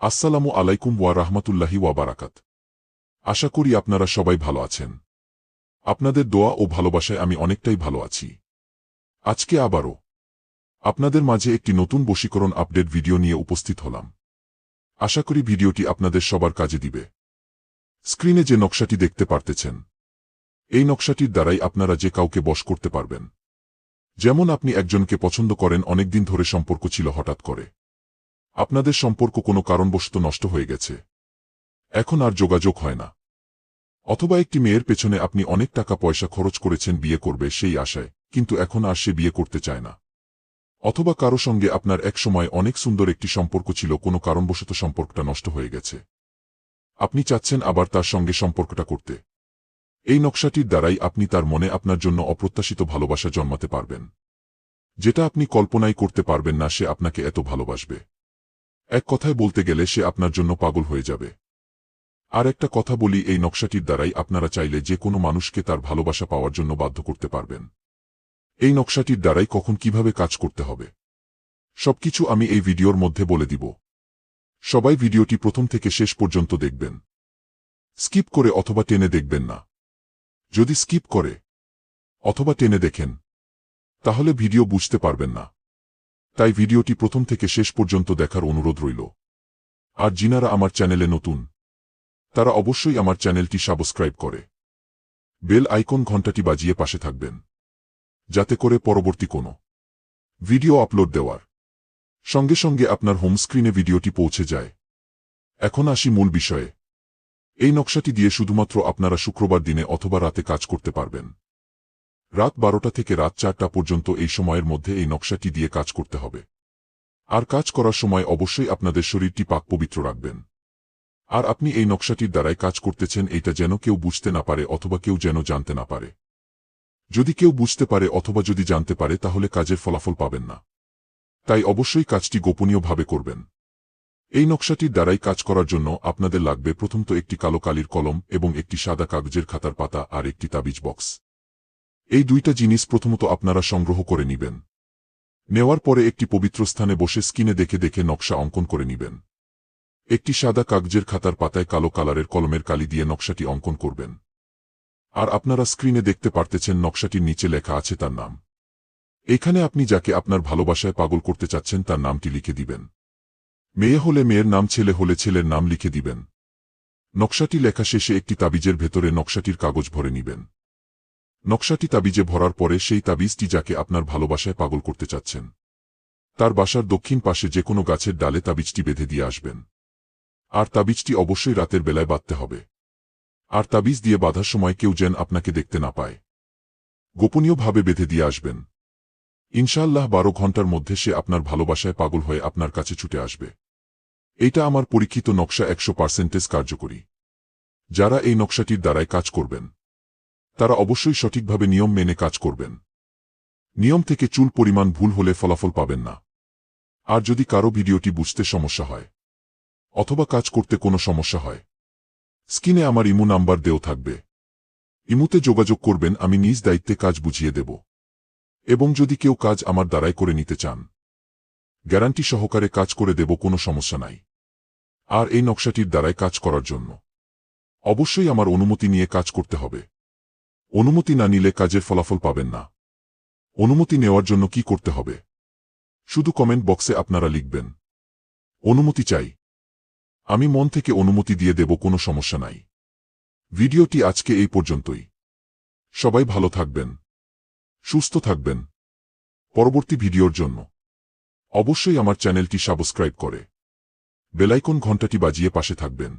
আসসালামু আলাইকুম ওয়া রাহমাতুল্লাহি ওয়া বারাকাত। আশা করি আপনারা সবাই ভালো আছেন। আপনাদের দোয়া ও ভালোবাসায় আমি অনেকটাই ভালো আছি। আজকে আবারও আপনাদের মাঝে একটি নতুন বশীকরণ আপডেট ভিডিও নিয়ে উপস্থিত হলাম। আশা করি ভিডিওটি আপনাদের সবার কাজে দিবে। স্ক্রিনে যে নকশাটি দেখতে পারতেছেন, এই নকশাটির দ্বারাই আপনারা যে কাউকে বশ করতে পারবেন। যেমন আপনি একজনকে পছন্দ করেন, অনেকদিন ধরে সম্পর্ক ছিল, হঠাৎ করে আপনাদের সম্পর্ক কোনো কারণবশত নষ্ট হয়ে গেছে, এখন আর যোগাযোগ হয় না। অথবা একটি মেয়ের পেছনে আপনি অনেক টাকা পয়সা খরচ করেছেন বিয়ে করবে সেই আশায়, কিন্তু এখন আর সে বিয়ে করতে চায় না। অথবা কারো সঙ্গে আপনার এক সময় অনেক সুন্দর একটি সম্পর্ক ছিল, কোনো কারণবশত সম্পর্কটা নষ্ট হয়ে গেছে, আপনি চাচ্ছেন আবার তার সঙ্গে সম্পর্কটা করতে। এই নকশাটির দ্বারাই আপনি তার মনে আপনার জন্য অপ্রত্যাশিত ভালোবাসা জন্মাতে পারবেন, যেটা আপনি কল্পনাই করতে পারবেন না সে আপনাকে এত ভালোবাসবে। এক কথায় বলতে গেলে সে আপনার জন্য পাগল হয়ে যাবে। আর একটা কথা বলি, এই নকশাটির দ্বারাই আপনারা চাইলে যে কোনো মানুষকে তার ভালোবাসা পাওয়ার জন্য বাধ্য করতে পারবেন। এই নকশাটির দ্বারাই কখন কিভাবে কাজ করতে হবে সবকিছু আমি এই ভিডিওর মধ্যে বলে দিব। সবাই ভিডিওটি প্রথম থেকে শেষ পর্যন্ত দেখবেন, স্কিপ করে অথবা টেনে দেখবেন না। যদি স্কিপ করে অথবা টেনে দেখেন তাহলে ভিডিও বুঝতে পারবেন না। তাই ভিডিওটি প্রথম থেকে শেষ পর্যন্ত দেখার অনুরোধ রইল। আর যিনারা আমার চ্যানেলে নতুন, তারা অবশ্যই আমার চ্যানেলটি সাবস্ক্রাইব করে বেল আইকন ঘণ্টাটি বাজিয়ে পাশে থাকবেন, যাতে করে পরবর্তী কোনো ভিডিও আপলোড দেওয়ার সঙ্গে সঙ্গে আপনার হোম স্ক্রিনে ভিডিওটি পৌঁছে যায়। এখন আসি মূল বিষয়ে। এই নকশাটি দিয়ে শুধুমাত্র আপনারা শুক্রবার দিনে অথবা রাতে কাজ করতে পারবেন। রাত 12টা থেকে রাত 4টা পর্যন্ত এই সময়ের মধ্যে এই নকশাটি দিয়ে কাজ করতে হবে। আর কাজ করার সময় অবশ্যই আপনাদের শরীরটি পাক পবিত্র রাখবেন। আর আপনি এই নকশাটির দ্বারাই কাজ করতেছেন, এইটা যেন কেউ বুঝতে না পারে অথবা কেউ যেন জানতে না পারে। যদি কেউ বুঝতে পারে অথবা যদি জানতে পারে তাহলে কাজের ফলাফল পাবেন না। তাই অবশ্যই কাজটি গোপনীয়ভাবে করবেন। এই নকশাটির দ্বারাই কাজ করার জন্য আপনাদের লাগবে প্রথমত একটি কালো কালির কলম এবং একটি সাদা কাগজের খাতার পাতা আর একটি তাবিজ বক্স। এই দুইটা জিনিস প্রথমত আপনারা সংগ্রহ করে নিবেন। নেওয়ার পরে একটি পবিত্র স্থানে বসে স্ক্রিনে দেখে দেখে নকশা অঙ্কন করে নিবেন। একটি সাদা কাগজের খাতার পাতায় কালো কালারের কলমের কালি দিয়ে নকশাটি অঙ্কন করবেন। আর আপনারা স্ক্রিনে দেখতে পারতেছেন নকশাটির নিচে লেখা আছে তার নাম। এখানে আপনি যাকে আপনার ভালোবাসায় পাগল করতে চাচ্ছেন তার নামটি লিখে দিবেন। মেয়ে হলে মেয়ের নাম, ছেলে হলে ছেলের নাম লিখে দিবেন। নকশাটি লেখা শেষে একটি তাবিজের ভেতরে নকশাটির কাগজ ভরে নিবেন। নকশাটি তাবিজে ভরার পরে সেই তাবিজটি যাকে আপনার ভালোবাসায় পাগল করতে চাচ্ছেন তার বাসার দক্ষিণ পাশে যে কোনো গাছের ডালে তাবিজটি বেঁধে দিয়ে আসবেন। আর তাবিজটি অবশ্যই রাতের বেলায় বাঁধতে হবে। আর তাবিজ দিয়ে বাঁধার সময় কেউ যেন আপনাকে দেখতে না পায়, গোপনীয়ভাবে বেঁধে দিয়ে আসবেন। ইনশাআল্লাহ 12 ঘন্টার মধ্যে সে আপনার ভালোবাসায় পাগল হয়ে আপনার কাছে ছুটে আসবে। এইটা আমার পরীক্ষিত নকশা, 100% কার্যকরী। যারা এই নকশাটির দ্বারাই কাজ করবেন তারা অবশ্যই সঠিকভাবে নিয়ম মেনে কাজ করবেন। নিয়ম থেকে চুল পরিমাণ ভুল হলে ফলাফল পাবেন না। আর যদি কারো ভিডিওটি বুঝতে সমস্যা হয় অথবা কাজ করতে কোনো সমস্যা হয়, স্ক্রিনে আমার ইমো নাম্বার দেও থাকবে। ইমোতে যোগাযোগ করবেন, আমি নিজ দায়িত্বে কাজ বুঝিয়ে দেব। এবং যদি কেউ কাজ আমার দ্বারাই করে নিতে চান, গ্যারান্টি সহকারে কাজ করে দেব, কোনো সমস্যা নাই। আর এই নকশাটির দ্বারাই কাজ করার জন্য অবশ্যই আমার অনুমতি নিয়ে কাজ করতে হবে। অনুমতি না নিলে কাজের ফলাফল পাবেন না। অনুমতি নেওয়ার জন্য কি করতে হবে? শুধু কমেন্ট বক্সে আপনারা লিখবেন, অনুমতি চাই। আমি মন থেকে অনুমতি দিয়ে দেব, কোনো সমস্যা নাই। ভিডিওটি আজকে এই পর্যন্তই। সবাই ভালো থাকবেন, সুস্থ থাকবেন। পরবর্তী ভিডিওর জন্য অবশ্যই আমার চ্যানেলটি সাবস্ক্রাইব করে বেলাইকন ঘণ্টাটি বাজিয়ে পাশে থাকবেন।